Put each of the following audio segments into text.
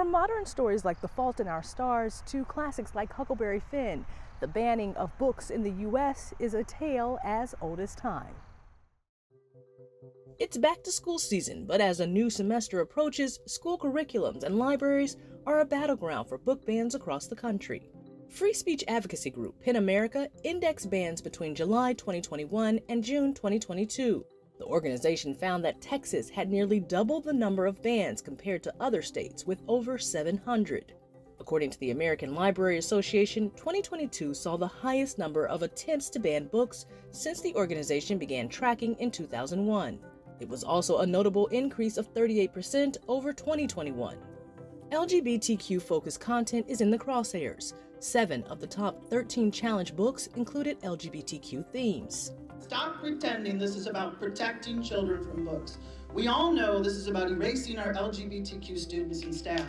From modern stories like The Fault in Our Stars to classics like Huckleberry Finn, the banning of books in the U.S. is a tale as old as time. It's back to school season, but as a new semester approaches, school curriculums and libraries are a battleground for book bans across the country. Free speech advocacy group PEN America indexed bans between July 2021 and June 2022. The organization found that Texas had nearly double the number of bans compared to other states, with over 700. According to the American Library Association, 2022 saw the highest number of attempts to ban books since the organization began tracking in 2001. It was also a notable increase of 38% over 2021. LGBTQ-focused content is in the crosshairs. 7 of the top 13 challenge books included LGBTQ themes. Stop pretending this is about protecting children from books. We all know this is about erasing our LGBTQ students and staff.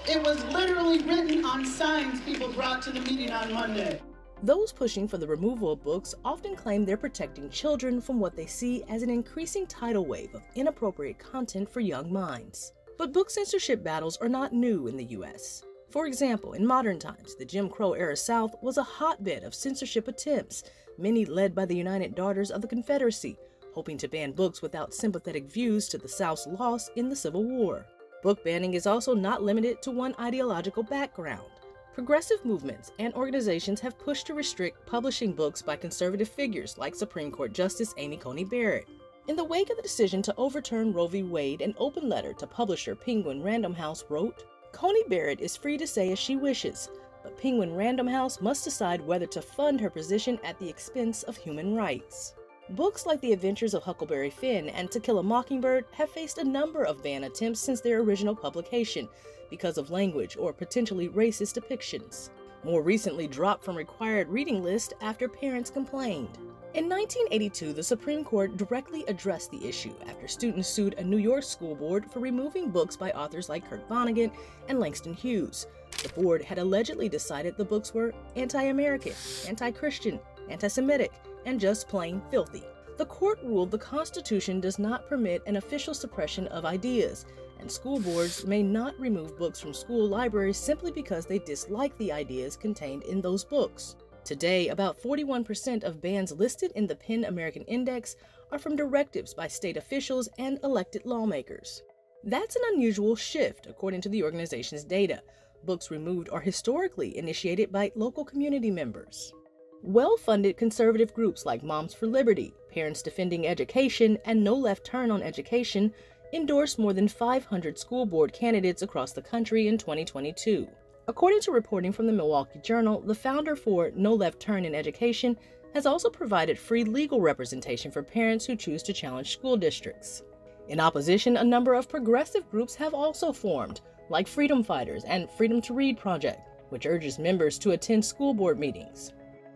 It was literally written on signs people brought to the meeting on Monday. Those pushing for the removal of books often claim they're protecting children from what they see as an increasing tidal wave of inappropriate content for young minds. But book censorship battles are not new in the U.S. For example, in modern times, the Jim Crow-era South was a hotbed of censorship attempts, many led by the United Daughters of the Confederacy, hoping to ban books without sympathetic views to the South's loss in the Civil War. Book banning is also not limited to one ideological background. Progressive movements and organizations have pushed to restrict publishing books by conservative figures like Supreme Court Justice Amy Coney Barrett. In the wake of the decision to overturn Roe v. Wade, an open letter to publisher Penguin Random House wrote, "Coney Barrett is free to say as she wishes, but Penguin Random House must decide whether to fund her position at the expense of human rights." Books like The Adventures of Huckleberry Finn and To Kill a Mockingbird have faced a number of ban attempts since their original publication because of language or potentially racist depictions. More recently dropped from required reading lists after parents complained. In 1982, the Supreme Court directly addressed the issue after students sued a New York school board for removing books by authors like Kurt Vonnegut and Langston Hughes. The board had allegedly decided the books were anti-American, anti-Christian, anti-Semitic, and just plain filthy. The court ruled the Constitution does not permit an official suppression of ideas, and school boards may not remove books from school libraries simply because they dislike the ideas contained in those books. Today, about 41% of bans listed in the PEN American Index are from directives by state officials and elected lawmakers. That's an unusual shift, according to the organization's data. Books removed are historically initiated by local community members. Well-funded conservative groups like Moms for Liberty, Parents Defending Education, and No Left Turn on Education endorsed more than 500 school board candidates across the country in 2022. According to reporting from the Milwaukee Journal, the founder for No Left Turn in Education has also provided free legal representation for parents who choose to challenge school districts. In opposition, a number of progressive groups have also formed, like Freedom Fighters and Freedom to Read Project, which urges members to attend school board meetings.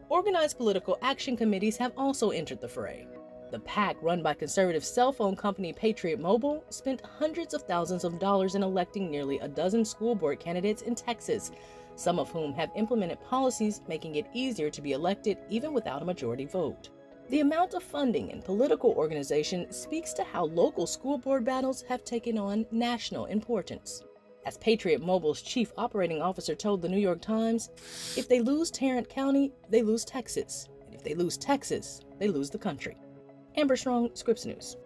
Organized political action committees have also entered the fray. The PAC, run by conservative cell phone company Patriot Mobile, spent hundreds of thousands of dollars in electing nearly a dozen school board candidates in Texas, some of whom have implemented policies making it easier to be elected even without a majority vote. The amount of funding and political organization speaks to how local school board battles have taken on national importance. As Patriot Mobile's chief operating officer told the New York Times, if they lose Tarrant County, they lose Texas. And if they lose Texas, they lose the country. Amber Strong, Scripps News.